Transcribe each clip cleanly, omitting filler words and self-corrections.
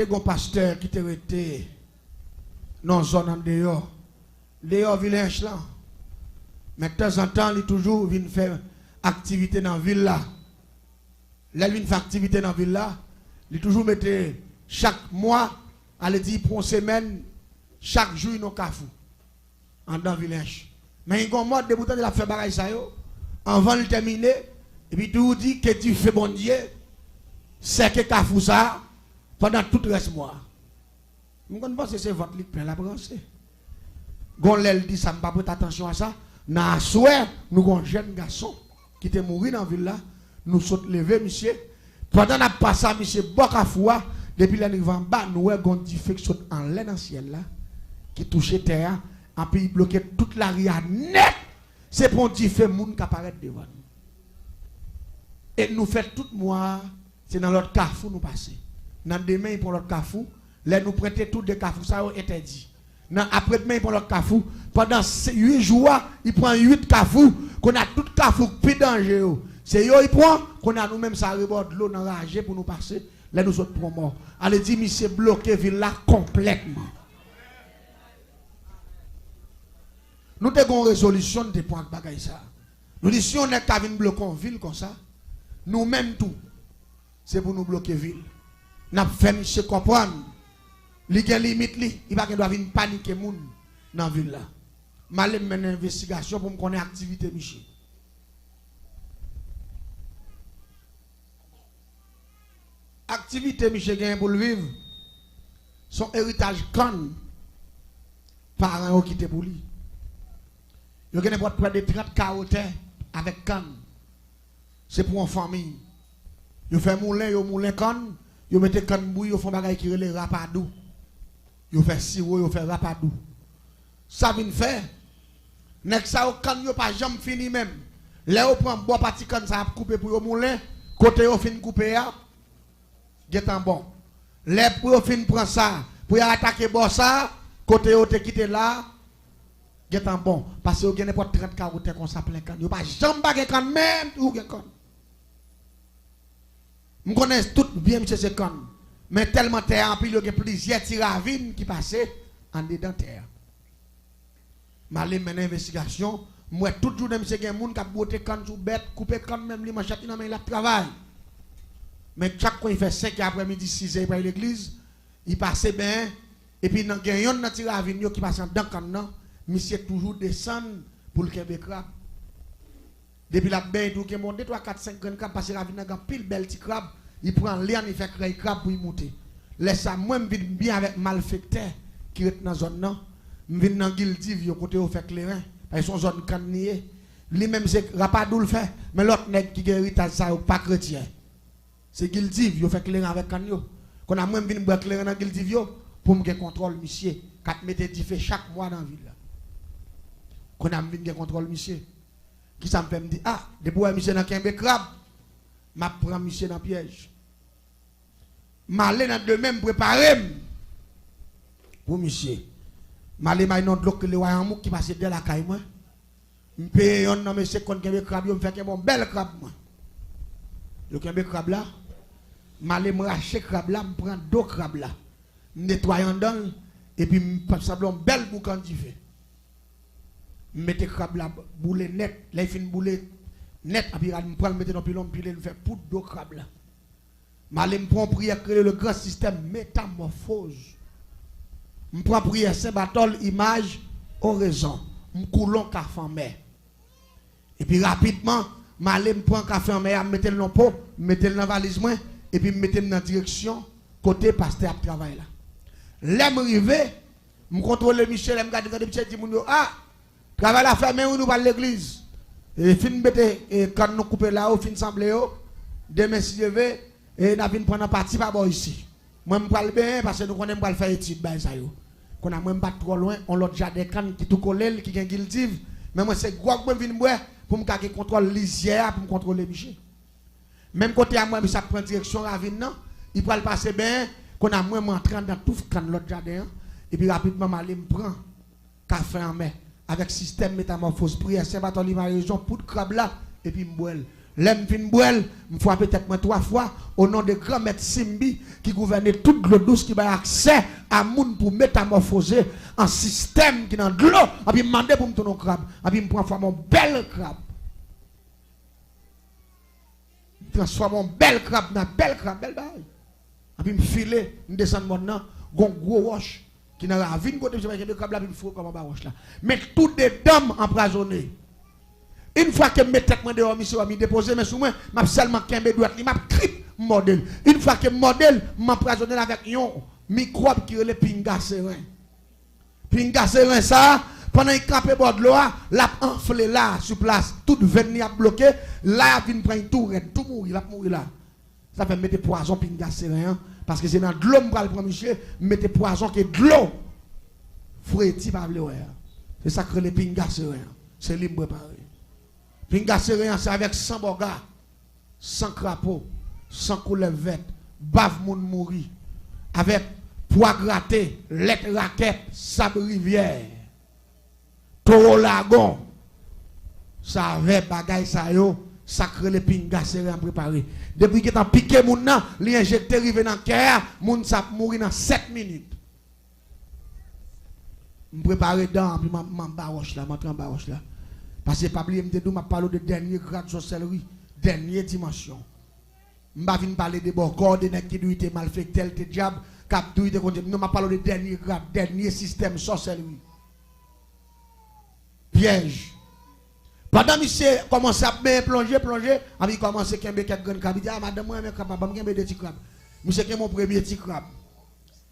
t'es un pasteur qui te été dans zone en dehors. Dehors village là. Mais de temps en temps, il toujours vient faire activité dans la ville là. Là, il vient faire activité dans la ville là. Il toujours mettait chaque mois, allez dire pour une semaine, chaque jour, il y a un cafou. En dans le village. Mais il y a un mode de bouton de la faire bagaille ça yo. Avant de terminer, et puis tout dit que tu fais bon Dieu, c'est que cafou ça pendant tout le reste mois. Je pense que c'est votre lit plein la pensée. Gonlel dit ça, ne pas prêter attention à ça. Dans la soirée, nous avons un jeune garçon qui était mort dans la ville là. Nous sommes levés, monsieur. Pendant que nous passons, monsieur, Bokafoua, depuis l'année en bas, nous avons un diffé qui saute en l'air dans le ciel là, qui touche terre, et puis il bloque toute la ria net. C'est pour un diffé monde qui apparaît devant nous. Et nous faisons tout mois, c'est dans l'autre cafou nous passer. Dans demain, pour l'autre cafou, là nous prêtons tout des cafous, ça a été dit. Après-demain, pour l'autre cafou, pendant 8 jours, il prend 8 cafous, qu'on a tout cafou plus dangereux. C'est eux, il prend, qu'on a nous-mêmes, ça reborde l'eau dans la rage pour nous passer. Là, nous autres pour mort. Allez dire, monsieur bloqué ville là complètement. Nous avons une résolution de points de ça. Nous disons, si on est qu'à venir bloquer une ville comme ça, nous-mêmes tout, c'est pour nous bloquer la ville. Nous avons fait monsieur comprendre. Il y a une limite, il va doit venir paniquer les gens dans la ville là. Je vais mener une investigation pour me connaître l'activité, Michel. Activité, Michel, gagne pour le vivre. Son héritage con, parents qui étaient pour lui. Il y a près de 30 carottes avec canne. C'est pour une famille. Il fait moulin canne. Il met canne bouille, il fait des choses qui relèvent rapadou. Il fait sirop, il fait rapadou. Ça vient faire. Nek ça au canne, il pas jamais fini même. Là, on prend bois parti canne, ça a coupé pour le moulin. Côté, on fin couper, c'est bon. Là, pour fin prendre ça, pour attaquer bois ça, côté, on te quitté là. Get un bon parce que vous n'avez pas 30 carottes comme ça plein can. Vous pas jamais baguer can même ou gen can. Nous connaissons tout bien monsieur ce can. Mais tellement terre en pile il y a plusieurs tiravines qui passaient en dedans terre. Malé mener investigation, moi toujours monsieur gen moun qui botter can sous bête, couper can même li manchette dans main la travail. Mais chaque fois il fait 5 après-midi 6h par l'église, il passait bien et puis dans gen yon dans tiravine qui passe dans can nan. Monsieur toujours descend pour le Québec crabe. Depuis la baie, il monte 3, 4, 5 grands crabes parce qu'il a un pile bel petit crabe. Il prend l'air, il fait créer crabe pour y monter. Laisse ça, moi, je vis bien avec malfecteurs qui est dans la zone. Je vis dans Gildiv, côté où fait clairin. Parce qu'ils sont zone cannier. Lui-même, c'est Rapadou le fait. Mais l'autre nègre qui a héritage, ça, pas chrétien. C'est Gildiv, il fait clairin avec canio. Qu'on a même venu boire clairin dans Gildiv pour me contrôle, monsieur. 4 mètres d'effet chaque mois dans la ville. Qu'on a mis un contrôle, monsieur. Qui ça me fait me dire, ah, depuis que monsieur n'a qu'un crabe, je prends monsieur dans le piège. Je vais dans de même préparer pour monsieur. Je vais dans de l'eau que le royaume qui passe de la caille. Je paye un homme, monsieur, qu'on a un crabe, je me fais un bel crabe. Je vais un crabe là. Je vais me racheter crabe là, je prends 2 crabes là. Je nettoie dedans et puis je passe un bel boucan d'y fait. Mettez crabe la boule net, là il fait une boule net, et puis je prends mettre dans pilon, puis il fait poudre d'eau crabe là. Je prends prière créer le grand système métamorphose. Je prends prière Saint-Barthol, image, oraison. Je coulons café en mer. Et puis rapidement, je prends café en mer, je mets le dans pot, je mets le dans la valise, et puis je mets dans la direction côté pasteur à travail là. Là, je arrive, je contrôle Michel, je regarde Michel, je dis, ah, travail la fermé ou nous pas l'église. Et fin bête quand nous couper là, au fin semblé demain si je vais et n'a vinn prendre parti pas bon ici. Moi me parle bien parce que nous connaissons pas faire étude ba ça yo. Qu'on a même pas trop loin, on l'autre jardin can qui tout collé qui gagne guiltive, mais moi c'est gros que vinn boire pour me garder contrôle lisière pour me contrôler Michel. Même côté à moi ça prend direction ravine non, il peut passer bien qu'on a moi entrant dans tout can l'autre jardin et puis rapidement aller me prend café en main avec système métamorphose prière Saint-Bartholomew région pour de crabe là et puis m'boile L'aime fin boel, me fois peut-être moi 3 fois au nom de grand maître Simbi qui gouvernait toute l'eau douce qui a accès à moun pour métamorphoser un système qui dans de l'eau. Et puis me demander pour me tourner crabe, et puis me prendre mon bel crabe. Transforme mon bel crabe dans bel crabe, bel bail. Et puis me filer, me descendre maintenant, gon gros roche qui n'a la vie côté je crabe là puis me faut comme un roche là. Mais toutes des dames emprisonnées. Une fois que je mets tête dehors, monsieur, je déposer mes sous moi, je seulement kembe droite, je crip modèle. Une fois que modèle, je m'empoisonne avec un microbe qui est le pinga serein. Pinga serein ça, pendant qu'il campe bord de l'eau, l'a enflé là sur place, toute veine a bloqué, là il vient prendre tout mourir, là mourir là. Ça fait mettre poison pinga serein parce que c'est dans de l'eau pour le prendre monsieur, mettre poison qui est de l'eau. Fouetti par le c'est ça que le pinga serein. C'est libre préparé. Pinga serein c'est avec 100 bogas, 100 crapauds, 100 couleurs vertes, bave moun mouri, avec pois gratté, lettre raquette, sable rivière, taureau lagon, ça avait bagay ça yo, sacré le pinga serein préparé. Depuis que t'as piqué moun nan, li injecté rive dans cœur, moun sa mouri dans 7 minutes. Me préparer dans puis m'en baroche là, m'entrer en baroche là. Parce que pas oublier me dit m'a parlé de dernier grade de sorcellerie, dernière dimension. M'pa vinn parler de bon corps de nèg qui doit être mal fait tel te diable, cap doit être contre non m'a parlé de dernier grade, dernier système sorcellerie. Piège. Pendant monsieur commence à plonger, il commence à kembe quelques grands crabes, il dit ah madame moi même capable me kembe des petits crabes. Monsieur qui est mon premier petit crabe.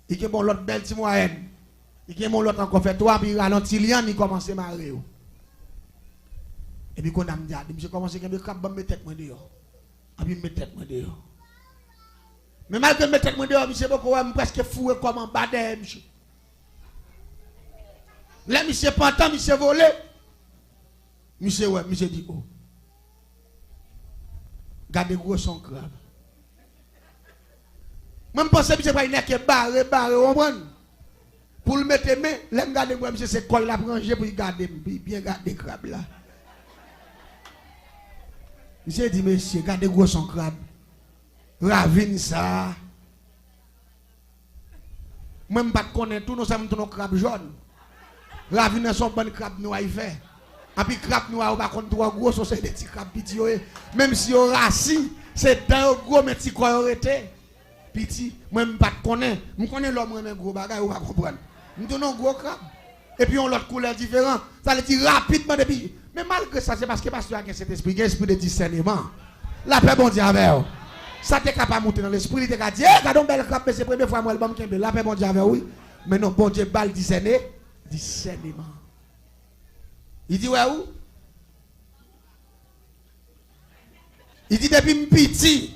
Il qui bon l'autre belle petit moyenne. Il qui mon l'autre encore fait 3 puis ralenti lian, il commence à marrer. Et puis quand on me dit, monsieur commence à me mettre tête moi dehors. Et puis me tête moi dehors. Mais malgré me tête moi dehors, monsieur beaucoup presque fou comme en bas de monsieur. Là monsieur pantant, monsieur volé. Monsieur ouais, monsieur dit oh. Gardez gros son crabe. Même pense monsieur pas une que barré on prend. Pour le mettre main, l'aime garder moi monsieur c'est colle la ranger pour garder bien garder crabe là. Monsieur dit, monsieur, gardez gros son crabe. Ravine ça. Même pas connaître tout, nous sommes tous nos crabes jaunes. Ravine son bon crabe noir il fait. Et puis crabe noir, on va contre trois gros, c'est des petits crabes petits. Même si on racine, c'est dans gros, mais petits quoi été. Petit, même pas connaître. Je connais l'homme, un gros bagage, on va comprendre. Nous donnons gros crabe. Et puis on l'autre couleur différente. Ça veut dire rapidement depuis. Mais malgré ça, c'est parce que pasteur a cet esprit, esprit de discernement. La paix bon Dieu avec vous. Ça t'es capable de monter dans l'esprit, il t'a dit, regardons belle crabe, c'est la première fois moi le bon qui la paix bon Dieu avec oui. Mais non, bon Dieu bal discernement. Il dit ouais où? Il dit depuis petit,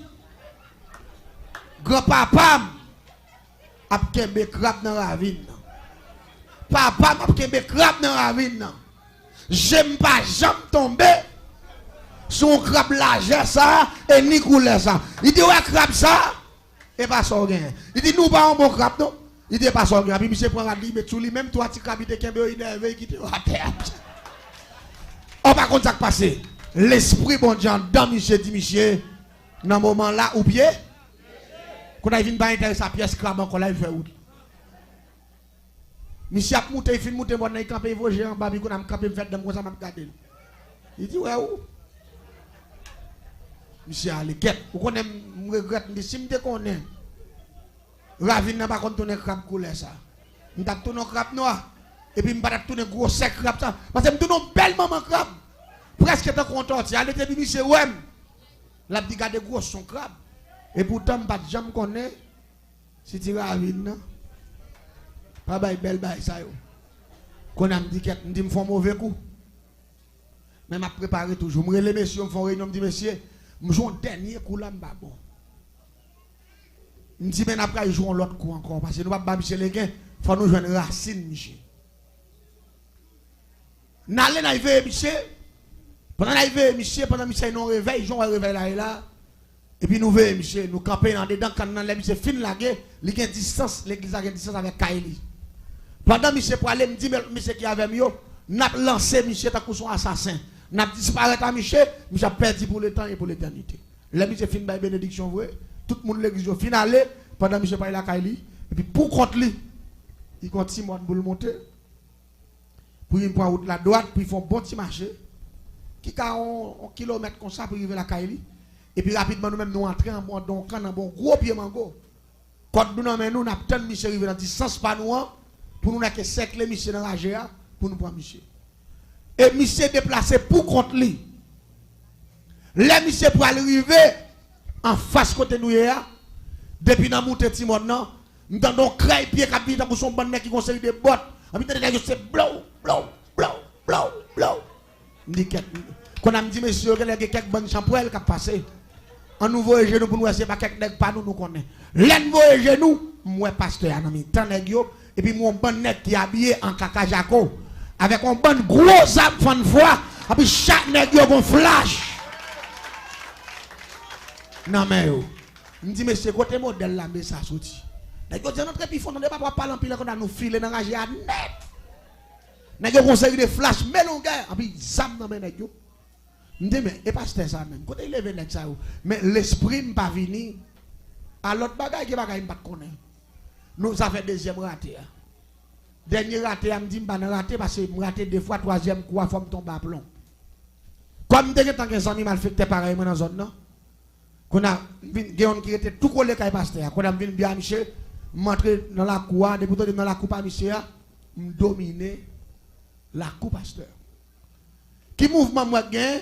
grand-papa a kembe crabe dans la ravine. Papa m'a kembe crabe dans la ravine. J'aime pas jamais tomber sur un crabe large ça et ni couleur ça. Il dit ouais crabe ça et pas ça rien. Il dit nous pas un bon crabe non. Il dit pas ça rien. Puis monsieur prend la dit mais tout lui même toi tu crabe te kembe énervé qui te à terre. On va contre ça passer. L'esprit bon Dieu dans monsieur dit monsieur dans moment là ou pied quand il vient pas intéresser sa pièce crabe encore là il fait où. Monsieur a monté, il fait monter, il a campé, il va en bas, il a campé, il fait de moi, ça m'a regardé. Il dit, ouais, où? Monsieur a les quêtes. Vous connaissez, je regrette, si je connais, Ravine n'a pas tourné crabe couleur ça. Je vais tourner crabe noir. Et puis je vais tourner gros sec crabe ça. Parce que je tourne belle maman crabe. Presque tant content. Il était dit, monsieur, ouais. La dit, garde gros son crabe. Et pourtant, je ne vais jamais connaître si tu es Ravine, non? Pas bail belle bail ça yo. Qu'on a me dit que me font mauvais coup. Mais m'a préparé toujours. Me les messieurs me font réunion me dit monsieur, me joue un dernier coup là m'ba bon. Me dit mais après jouer l'autre coup encore parce que nous pas monsieur les gains, faut nous joindre racine monsieur. N'allez na veille monsieur. Pendant la veille monsieur, pendant monsieur non réveil, joue un réveil là et là. Et puis nous veillons monsieur, nous camper dans dedans quand les monsieur fin la guerre, il y a distance, l'église a une distance avec Kaili. Pendant monsieur pour aller me dit monsieur qui avait mieux, n'a lancé monsieur ta son assassin. n'a disparaître à Michel, Michel a perdu pour le temps et pour l'éternité. Là, Michel fin by bénédiction, vrai. Tout le monde l'église finale, pendant Michel parle la Kaili, et puis pour contre lui, il continue pour le monter. Pour il prend route la droite, puis ils font bon petit marché. Qui a un kilomètre comme ça pour arriver à la Kaili. Et puis rapidement, nous-mêmes, nous entrons en bon camp, dans bon gros pied mango. Quand nous avons tant Michel arrivé dans distance pas nous, pour nous n'avons que cercle Michel dans la GA, pour nous prendre Michel. Et Michel déplacé pour contre lui. Là, Michel pour arriver en face côté nous, depuis dans montée Timon, nous avons craie pied qui pour son bon mec qui conseille des bottes. En même temps, c'est blow, blow, blow, blow, blow. Quand on me dit, monsieur, il y a quelques bonnes champouelles qui ont passé. En nous voyons genoux pour nous, c'est pas quelques nègres pas nous, nous connaissons. Là, nous voyons genoux, moi, pasteur, et puis mon bon nègre qui est habillé en caca jaco, avec un bon gros âme fan foi, et puis chaque nègre a un flash. Non, mais yo, je me dis, monsieur, côté modèle là, mais ça sorti. Nègre, c'est notre épi fond, on ne peut pas parler en pile quand on nous file dans la GA net. Nègre, conseille des flash, mais non, gars, et puis zam dans mes nègres. Je me dis, mais et pas ça même. Quand il est ça, mais l'esprit n'est pas venu. À l'autre bagaille qui bagaille pas connaître. Nous ça fait deuxième raté. Dernier raté, je me dis pas raté parce que je raté deux fois, troisième fois, faut me tomber à plomb. Comme dès que tant que ça mal fait pareil dans la zone non. Qu'on a Guéon qui était tout collé kay pasteur. Qu'on a vinn bien Michel, m'entrer dans la cour, depuis dans la cour pas Michel, me dominer la cour pasteur. Qui mouvement moi gain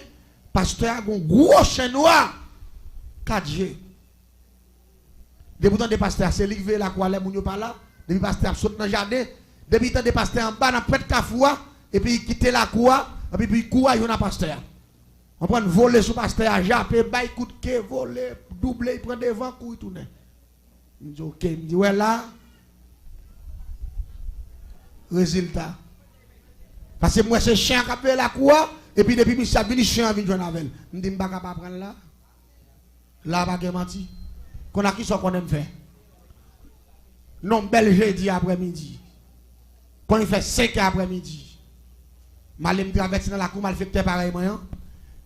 pasteur a un gros chien noir 4G. Depuis temps de pasteur, c'est lui la quoi les moun pas là, depuis pasteur saute dans le jardin, depuis temps de pasteur en bas dans près de Kafoua et puis il quitte la cour et puis il court à pasteur. On prend voler sur pasteur à japper, bail coup de quai, voler, doubler, il prend devant, couille tourner. Il dit OK, il dit ouais là résultat. Parce que moi c'est chien qui a fait la cour et puis depuis monsieur venu chien vient joindre avec. Il dit m'pa pas prendre là. Là pas menti. Qu'on a qui sont qu'on aime faire. Non, bel jeudi après-midi. Quand il fait 5 après-midi. Malem traverse dans la cour, mal fait pareil moi.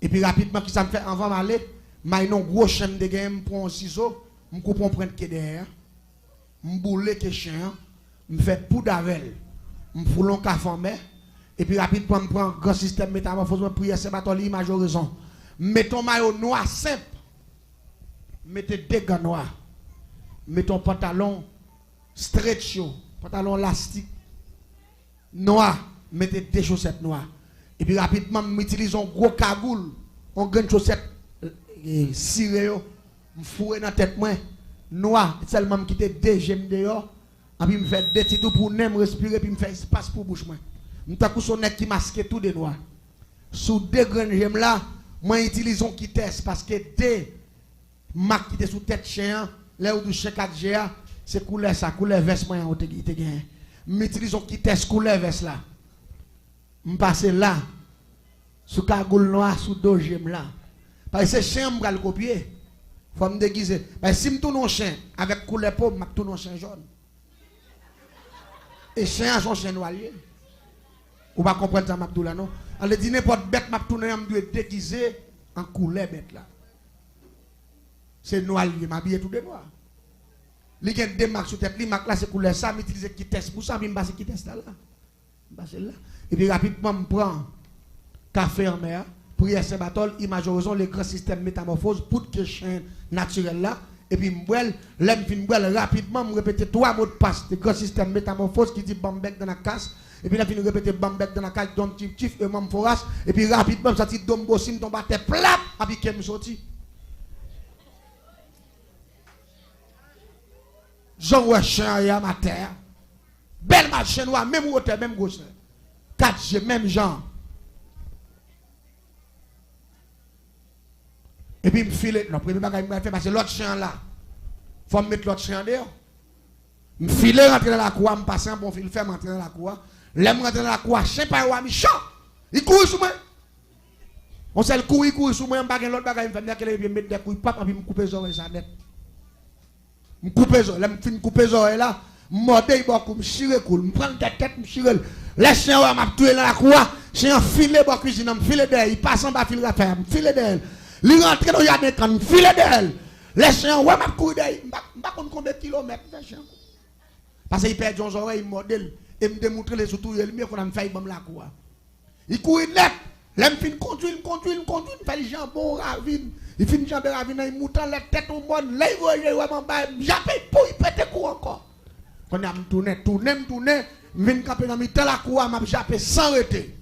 Et puis rapidement qui ça me fait avant m'aller, m'a une gros chaîne de game pour un ciseau, me coupe on prendre que derrière. Me boule que chien, me fait poudre avec. Me foule un café et puis rapidement me prend grand système métamorphose, me prier c'est batoli majoraison. Mettons maillot noir simple. Mettez des gants noirs. Mettez un pantalon stretch, pantalon élastique noir. Mettez des chaussettes noires. Et puis rapidement, m'utilise un gros cagoule, un grand chaussette ciré, m'foué dans la tête moi, noir, seulement me quitter deux gemmes dehors, et puis me fait des petits pour me respirer, puis me fait espace pour bouche moi. M'ta son nez qui masque tout de noir. Sous deux grandes gemmes là, moi utilise un qui teste parce que deux marques qui étaient sous tête chien, là où du chien 4G, c'est couleur ça, couleur veste moi on te gagne. M'utilise un qui teste couleur veste là. Je passe là, sous cagoule noire, sous deux gemmes là. Parce que c'est chien, je vais le copier. Il faut me déguiser. Parce que si je tourne un chien avec couleur pauvre, je tourne un chien jaune. Et chien, son chien noir. Vous ne comprenez pas ça, là, non? On dit n'importe bête, je tourne, je dois déguiser en couleur bête là. C'est noir, je m'habille tout de noir. Il y a des marques sur tête, les marques là, c'est couleur ça, je utilise qui teste pour ça, je passe qui teste là. Là. Et puis rapidement, je prends café en mer, prière Saint-Barthol, image horizon, le grand système métamorphose, pour que chien naturel là. Et puis, je rapidement, je répète 3 mots de passe, le grand système métamorphose qui dit bambek dans la casse. Et puis, je répète bambek dans la casse, dom tif, et mam foras. Et puis, rapidement, ça dit dom bossim, tombe à terre, plap, et puis, qu'elle me sortit. Jean ouais chien à ma terre. Belle machine noire, même hauteur, même gauche. 4G, même genre. Et puis, je me file, le premier bagage que je fais, parce que l'autre chien là, il faut mettre l'autre chien dehors. Je me file, rentrer dans la cour, je passe un bon fil, faire rentrer dans la cour. Là, je rentre dans la cour, chien pas ou méchant. Il court sur moi. On sait le court, il court sur moi, je ne l'autre bagage, je me fais mettre des couilles, papa, puis je me coupe les oreilles, ça net. Je me coupe les oreilles, là, je me coupe les oreilles là. Mordé, il va me chire, je prends la tête, je me chire. Les chiens m'a tué dans la cour, chien filé dans la cuisine, me filé d'elle, il passe en bas fil raffaire, me filé d'elle. Il rentre dans le jardin quand me filé d'elle. Les chiens ouais m'a couru d'elle, pas combien de kilomètres les chiens. Parce qu'il perd son oreille modèle et me démontrer les surtout il mieux qu'on a fait dans la cour. Il court net, l'aime fin conduire, fait les jambons ravine. Il finit jambon ravine, il mouton la tête au monde, là il voyait vraiment bas, j'appelle pour il pète coup encore. Quand on a tourné, je viens camper dans la cour, m'a jappé sans arrêter.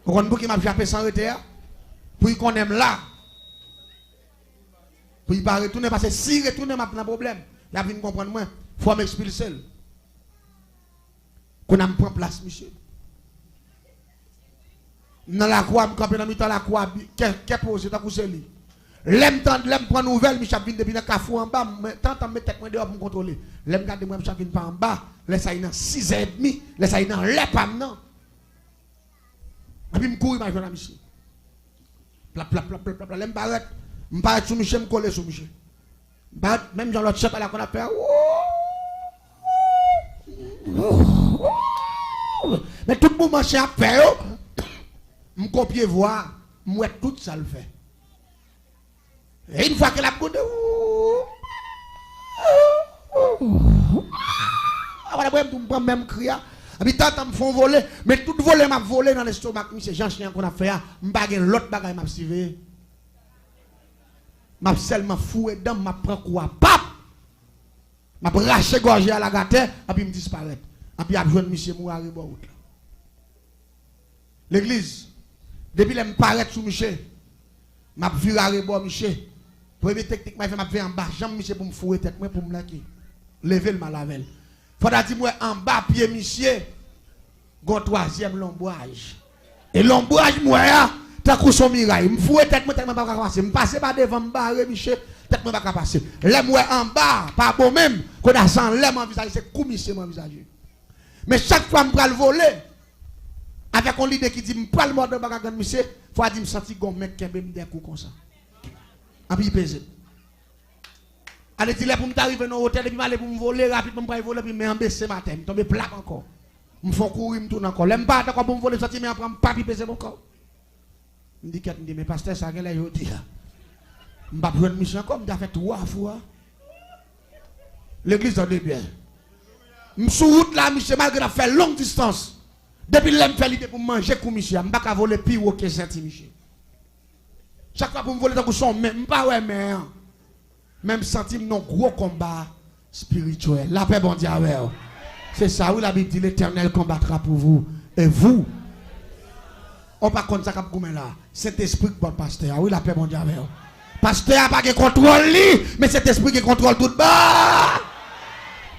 Vous comprenez qui m'a jappé sans arrêter? Pour qu'on aime là. Pour il pas retourner, parce que si retourner, m'a un problème. Il a venu comprendre moi, il faut m'expulser. Qu'on a pris place, monsieur. Dans la cour, je camper dans la cour, qu'est posé, t'as couché lui. L'aime prendre nouvelle, Michel vient depuis le cafou en bas, tant me tête dehors pour me contrôler. L'aime garder moi Michel vient pas en bas, laisse aller dans 6h30, laisse aller dans les pam non. Et puis me courir ma jeune Michel. Plap l'aime barrette, me paraît sous Michel, me coller sous Michel. Même dans l'autre chef là qu'on a fait. Mais tout le monde marche à faire. Me copier voir, moi tout ça le fait. Et une fois que la côte voilà, même crier. Habitant me font voler, mais tout voler m'a volé dans l'estomac, c'est Jean Chien qu'on a fait, m'baguer l'autre bagaille m'a suivi. M'a seulement foué dedans, m'a prend quoi, pap. M'a raché gorgé à la gâte et puis me disparaître. Et puis a joindre monsieur Mouari route. L'église depuis le me paraître sous monsieur, m'a vu à rebord monsieur. Première technique m'a fait en bas, jambe monsieur pour me fouer tête moi pour me laquer. Lever le malavel. Faudra dire moi en bas pied monsieur. Gon troisième l'ombrage. Et l'ombrage moi t'as coup son miraille, me fouer tête moi tellement pas passer, me passer pas devant me barrer monsieur, tête moi pas passer. Là moi en bas, pas bon même, qu'on a sans l'aime en visage, c'est comme monsieur mon visage. Mais chaque fois me pral voler avec un leader qui dit me pral mort de bagarre monsieur, faut dire me sentir gon mec qui me des coups comme ça. A puis pesé. Allez dire pour me arriver dans l'hôtel et puis aller pour me voler rapidement pour voler puis me baisser matin, me tomber plaque encore. Me font courir me tourner encore. L'aime pas d'accord pour me voler sortir mais après me pas peser mon corps. Me dit qu'elle me dit mais pasteur ça qu'elle a dit. Me pas prendre mission comme t'as fait 3 fois. L'église en est bien. Me sur route là monsieur malgré fait longue distance. Depuis l'aime fait l'idée pour manger comme monsieur, me pas voler pire que senti monsieur. Chaque fois pour me voler dans son même pas ouais mais même senti non gros combat spirituel. La paix bon Dieu avec. C'est ça où la Bible dit l'Éternel combattra pour vous et vous. On pas contre ça comme comme là. Cet esprit pour le pasteur. Oui la paix bon Dieu avec. Pasteur a pas de contrôle lui, mais cet esprit qui contrôle tout bas.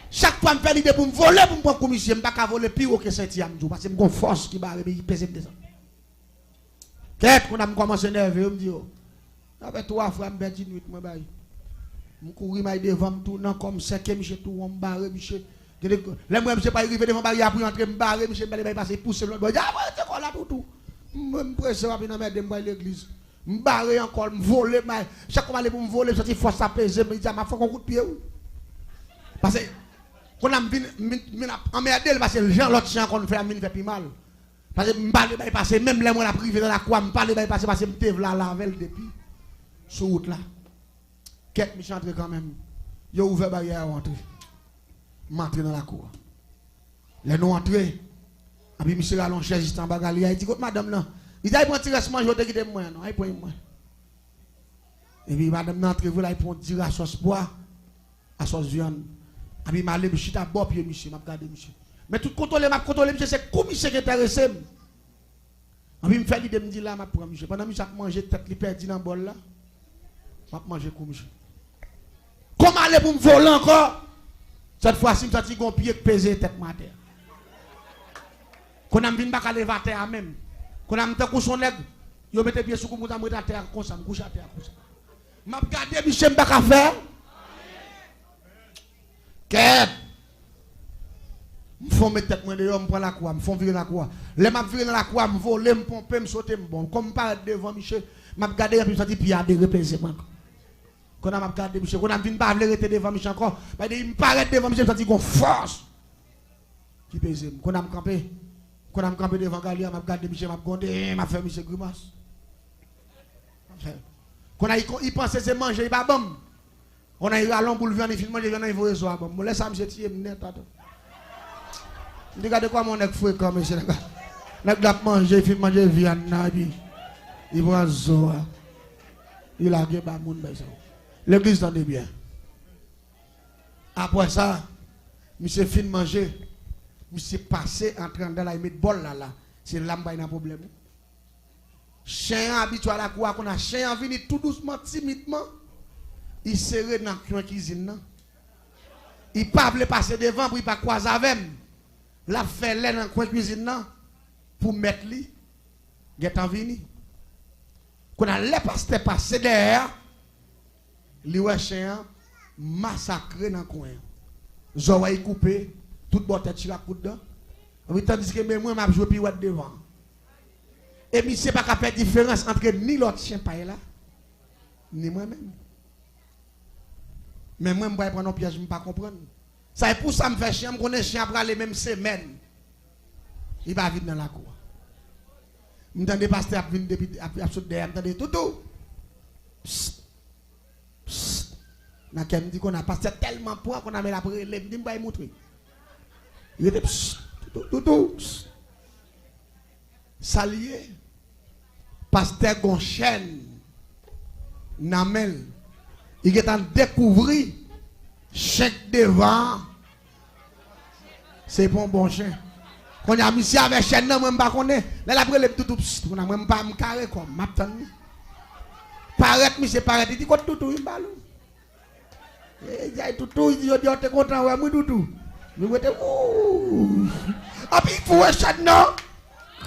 Chaque fois me fait l'idée pour me voler pour me prendre commission, me pas voler pire que Saint-Yam parce que me gon force qui va il pèse me descendre. Qu'est-ce qu'on a commencé à nerver, me dit avec 3 fois me perdre nuit moi bail. Je courir mal devant me tournant comme 5e monsieur tout on barrer monsieur. Les moi monsieur pas arriver devant barrière pour entrer me barrer monsieur pas passer pousser l'autre boy. Ah ouais, c'est quoi là tout. Me presser rapide dans mettre dans l'église. Me barrer encore me voler mal. Chaque fois aller pour me voler sortir force à peser me dit m'a fait un coup de pied. Parce que quand on a emmerdé parce que les gens l'autre chien qu'on fait me fait plus mal. Parce que me parler passer même les moi la privé dans la croix me parler passer parce que me tève là lavel depuis sur route là. Quelques mich entre quand même. Yo ouvert barrière à entrer. M'entrer dans la cour. Les nous entrer. Et puis monsieur allons chercher juste en bagarre, il dit madame là, il dit prend tirage manger de quitter moi non, il prend moi. Et puis madame n'entre vous là il prend dire à sauce bois, à sauce viande. Et puis m'aller monsieur ta bord pied monsieur, m'a regarder monsieur. Mais tout contrôler monsieur c'est comme monsieur qui intéressé. Et puis me fait l'idée me dit là m'a prend monsieur. Pendant monsieur a mangé tête li perdu dans bol là. M'a manger comme monsieur. Comment aller pour me voler encore? Cette fois-ci, je me sens un pied pesé tête ma terre. Quand on vient pas lever à terre même. Quand on a son leg, je mets pied sur le à terre comme ça, je couche à terre comme ça. Je regarde Michel Mbaka faire. Qu'est-ce? Je fais mettre tête moi dehors, je prends la croix, je fais virer la croix. Les m'a virer dans la croix, je vole, je pompe, je saute, bon. Comme je devant Michel, je regarde et puis je me sens pied à repéser. Quand on a regardé Michel, quand on a vu pas arrêter devant Michel encore, il me paraît devant Michel, je me sens une force. qui pèse. Quand on a campé, devant Galia, m'a regardé Michel, m'a gondé, m'a fait Michel grimace. Quand il pensait c'est manger, il pas bon. On a eu à l'ombre pour le venir, il filme, il vient, il voit les oies. Je laisse ça, monsieur, tirer, net. Regardez quoi mon nez fouet comme monsieur. Nèg la manger, il filme manger viande, il prend zoa. Il a gagné ba moun. L'église tendez bien. Après ça, monsieur fin manger, monsieur passé en train de la mettre bol là. C'est là qu'il y a un problème. Chien habitué à la cour, qu'on a chien venu tout doucement, timidement. Il serre dans la cuisine. Il ne peut pas passer devant pour ne pas croiser avec lui. La fait l'air dans la cuisine pour mettre lui. Il est en vini. Quand on a les pasteurs passer derrière, les chien massacré dans le coin. Zoé coupé, toute bonne tête sur la coude dedans. Tandis que moi, je joue puis devant. Et je ne sais pas qu'à faire différence entre ni l'autre chien pas là, ni moi-même. Mais moi, je ne vais pas prendre un piège, je ne vais pas comprendre. Ça est pour ça que je me fais chien, je connais chien après les mêmes semaines. Il va vite dans la cour. Je me dis, pasteur, il vient depuis derrière, je me dis, tout. Psst. Je me dis qu'on a passé tellement poids qu'on a mis la prélève, je me dis, je vais montrer. Il était tout. Salier, pasteur Gonchen, Namel, il est en découvrir chèque devant. C'est pour bon chien. Quand il y a mis avec chien, non, je ne sais pas. Là, la prélève tout, on a même pas me carré comme m'attend. Paraît, monsieur, paraît, il dit quoi tout, il balou. Il dit tout, il dit, on est content, ouais, moi tout. Nous mettons, ouh. Ah, puis il faut un chat, non?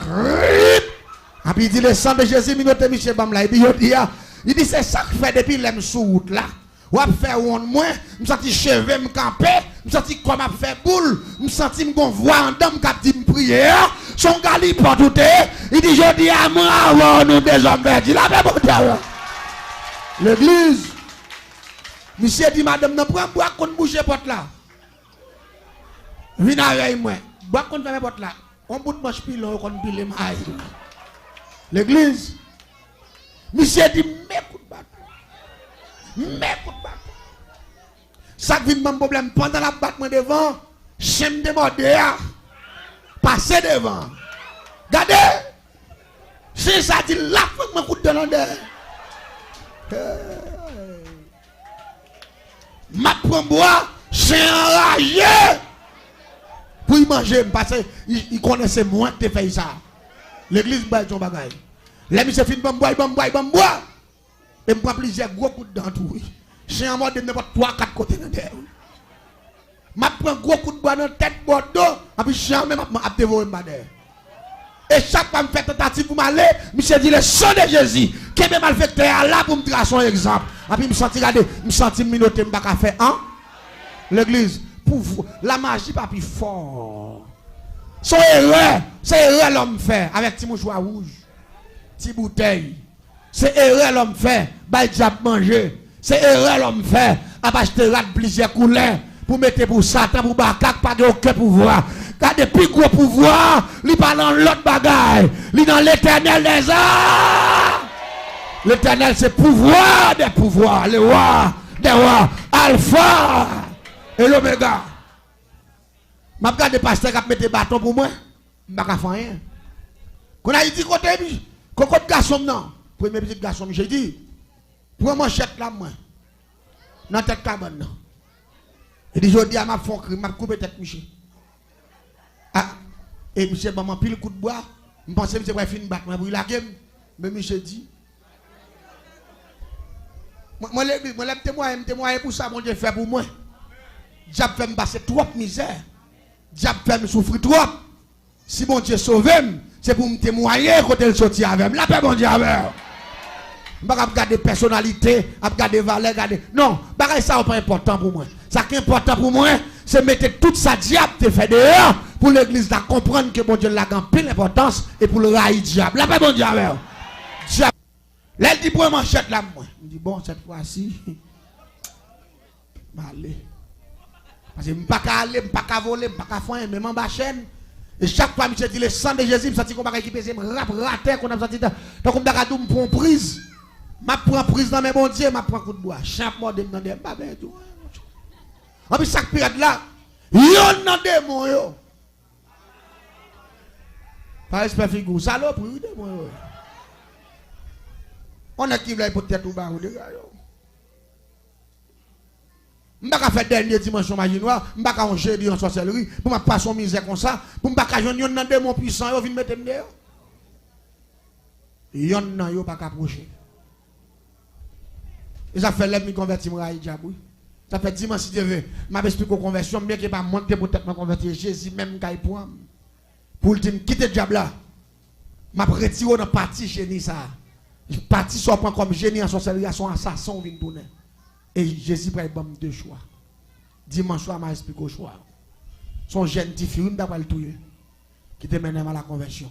Et puis il dit le sang de Jésus, Michel Bamla. Il dit c'est ça que fait depuis l'aime sous route là. Ou à faire ou moins, je me sens cheveux me camper, je me sens comme à faire boule, je me sens me voix en dame qui dit me prier. Son gali pour tout il dit je dis à moi avant nous des hommes perdus. La même bonne l'église. Monsieur dit madame, ne prends pas qu'on bouge porte là. Viens avec moi. Bois qu'on ferme porte là. On bout de manche pilon qu'on pile maille. L'église. Monsieur dit mais coup de batte. Ça vient mon problème pendant la battement devant, j'aime déborder, passer devant. Regardez, c'est ça dit là faut me coup de l'endroit. Ma prend bois, c'est enragé. Pour y manger, parce qu'il connaissait moins que tu fais ça. L'église baille ton bagage. Les monsieur fin bois. Et me prend plusieurs gros coups de dents tout. J'ai en mode de n'importe 3-4 côtés dans terre. Ma prend gros coup de bois dans tête bordeaux, et puis j'ai même à dévorer ma terre. Et chaque fois me fait tentative pour m'aller, monsieur dit le sang de Jésus, qui est malfecteur là pour me tracer son exemple. Et puis me sentir regarder, me sentir minoté, me pas faire hein? L'église. Pour la magie pas plus fort. C'est erreur l'homme fait avec petit mouchoir rouge, petit bouteille. C'est erreur l'homme fait, bah diable manger. C'est erreur l'homme fait, à acheter plusieurs couleurs pour mettre pour Satan, pour Bakak, pas de aucun pouvoir. Car depuis gros pouvoir, il pas dans l'autre bagaille, il dans l'éternel des arts. L'éternel c'est pouvoir des pouvoirs, le roi des rois, Alpha et l'Oméga. Je regarde le pasteur qui met des bâtons pour moi. Je ne vais pas faire rien. Quand on a dit côté, côté garçon, non. Premier petit garçon, j'ai dit, prends mon chèque là, moi. Dans la tête cabane. Il dit, je dis à ma fond, je vais couper tête, monsieur. Ah, et monsieur, maman, pile le coup de bois. Je pensais que monsieur va finir de battre, mais il a game. Mais monsieur dit, moi, je témoigne pour ça, mon Dieu fait pour moi. Diable fait me passer trop de misère. Diable fait me souffrir trop. Si mon Dieu sauve, c'est pour me témoigner quand il sortit avec moi. La paix, mon Dieu, avec moi. Je ne vais pas regarder personnalité, regarder valeur, regarder. Non, ça n'est pas important pour moi. Ce qui est important pour moi, c'est mettre toute sa diable te fait dehors pour l'église de comprendre que mon Dieu l'a pile l'importance et pour le railler diable. La paix, mon Dieu, avec moi. Diable. Là, il dit pour manchette là, moi. Je dis bon, cette fois-ci, allez. Parce que je ne peux pas aller, je ne peux pas voler, je ne peux pas faire, même en bas chaîne. Et chaque fois, je dis le sang de Jésus, je sens qu'on va équiper, je me rater, qu'on a senti, donc on me dit, je prends prise. Je prends prise dans mes bons dieux, je prends coup de bois. Chaque mois, je me dis, pas bien tout. En plus, chaque période là, il y a un démon, yo. Par respect, figure, salope, oui, démon, yo. On a qui veut pour tête ou bas, ou de gars, yo. Je ne vais pas faire dernier dimanche magie noire, je ne vais pas faire jeudi en sorcellerie, pour ne pas passer misère comme ça, pour ne pas faire un démon puissant, il vient mettre dehors. Il y a un pas approcher. Et ça fait l'homme convertir à Djabou. Ça fait dimanche si Dieu veut. Je vais expliquer aux conversions, bien que je ne vais pas monter pour me convertir. Jésus même qui pour le dire, quitter le diable là. Je vais retirer dans partie génie ça. Partie soit pas comme génie en sorcellerie, son assassin vient tourner. Et Jésus prend deux choix. Dimanche soir, m'a expliqué au choix. Son jeune petit fille, d'après le tout, qui te mène à la conversion.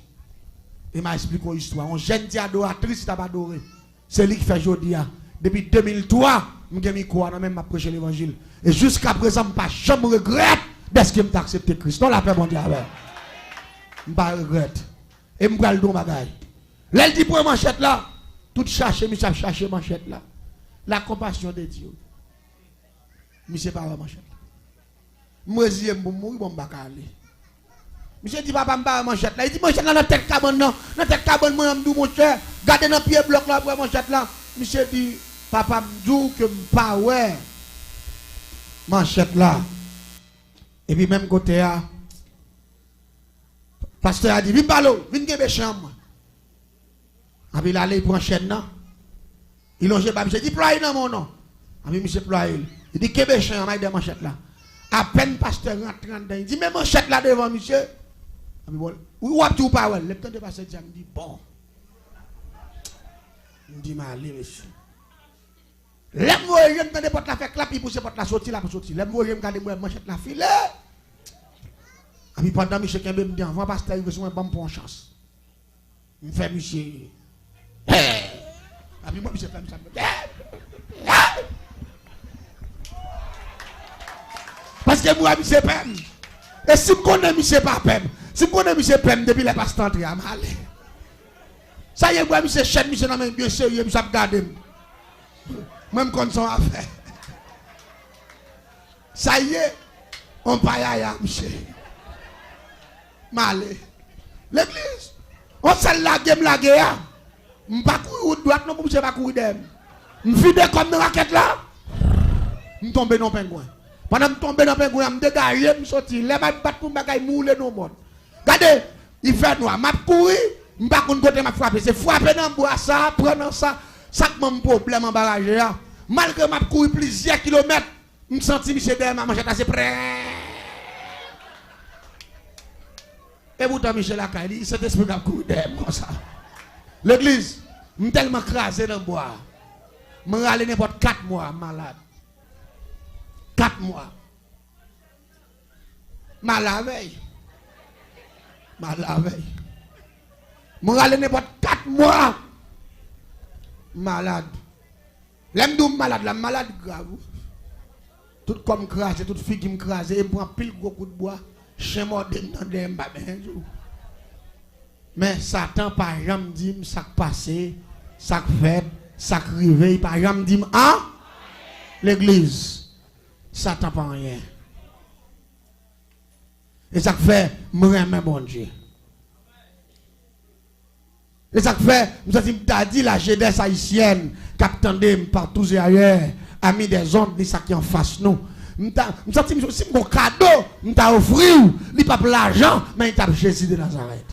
Et m'a expliqué une histoire. Un jeune petit adoratrice qui t'a adoré. C'est lui qui fait aujourd'hui. Depuis 2003, je me crois, même m'a prêché l'évangile. Et jusqu'à présent, je ne jamais regrette d'être que je accepté Christ. Non, la paix, mon Dieu. Je ne regrette. Et je me le don bagaille. L'elle dit pour manchette là, tout chercher, je chercher manchette là. La compassion de Dieu. Monsieur pas manchette. Moi je pour mourir bon aller. Monsieur dit papa pas manchette là, il dit manchette là dans tête cabane non, dans tête cabane moi me mon cher, gardez dans pied bloc là pour manchette là. Monsieur dit papa me dit que pas ouais. Manchette là. Et puis même côté là pasteur a dit viens parler, viens gagner chambre. Et puis il allait pour chaîne là. Il longe pas, monsieur dit ploie dans mon nom. Ami monsieur ploie. Il dit Québec chien avec des manchettes là. À peine pasteur rentre dedans, il dit mais manchette là devant monsieur. Ami bon, ou a tout pas ouais, le temps de passer dit me dit bon. Il dit mais allez monsieur. L'aime moi je me tande porte la fait clap, il pousse porte la sortir là pour sortir. L'aime moi je me regarder moi manchette la filet. Ami pendant monsieur Kembe me dit avant pasteur il veut son bon pour chance. Il fait monsieur. Abi moi, je fais ça. Parce que moi, je pème. Et si je connais, je ne pas pème. Si je connais, je pème depuis les pasteurs entrés à mal. Ça y est, moi, je chèque, je n'ai bien sérieux, je regarde. Même quand on a fait. Ça y est, on paye à monsieur. Malé. L'église, on s'est la guerre. Je ne vais pas courir de droite, non, je ne vais pas courir d'aime. Je suis fidèle comme une raquette là. Je tombe dans le pingouin. Pendant que je tombe dans le pingouin, je me dégage, je me sortis. Les mains battent pour me mouler dans le monde. Regardez, il fait noir. Je courir, je ne vais pas côté je frapper. C'est frapper dans le bois, ça, prendre ça. Ça qui m'a un problème en barrage. Malgré que je courir plusieurs kilomètres, je me sens que derrière ma manchette assez près. Et pourtant, Michel a dit, cet esprit qui a couru derrière comme ça. L'église, je suis tellement crasé dans le bois. Je suis allé n'importe 4 mois malade. 4 mois. Malade. Malade. Je suis allé n'importe 4 mois malade. L'aime malade, la malade grave. Tout comme crasé, toute fille qui me crase, et prend pile gros coup de bois. Chien mort dans des jour. Mais Satan par jamais dit ça passé, ça fait, ça réveille par jamais dit ah l'église. Satan pas rien. Et ça fait moi bon Dieu. Et ça fait nous dit la jeunesse haïtienne qu'attendait partout et ailleurs, amis des ondes ni ça qui en face nous. Nous senti si mon cadeau, nous t'a offert, il pas l'argent, mais il t'a Jésus de Nazareth.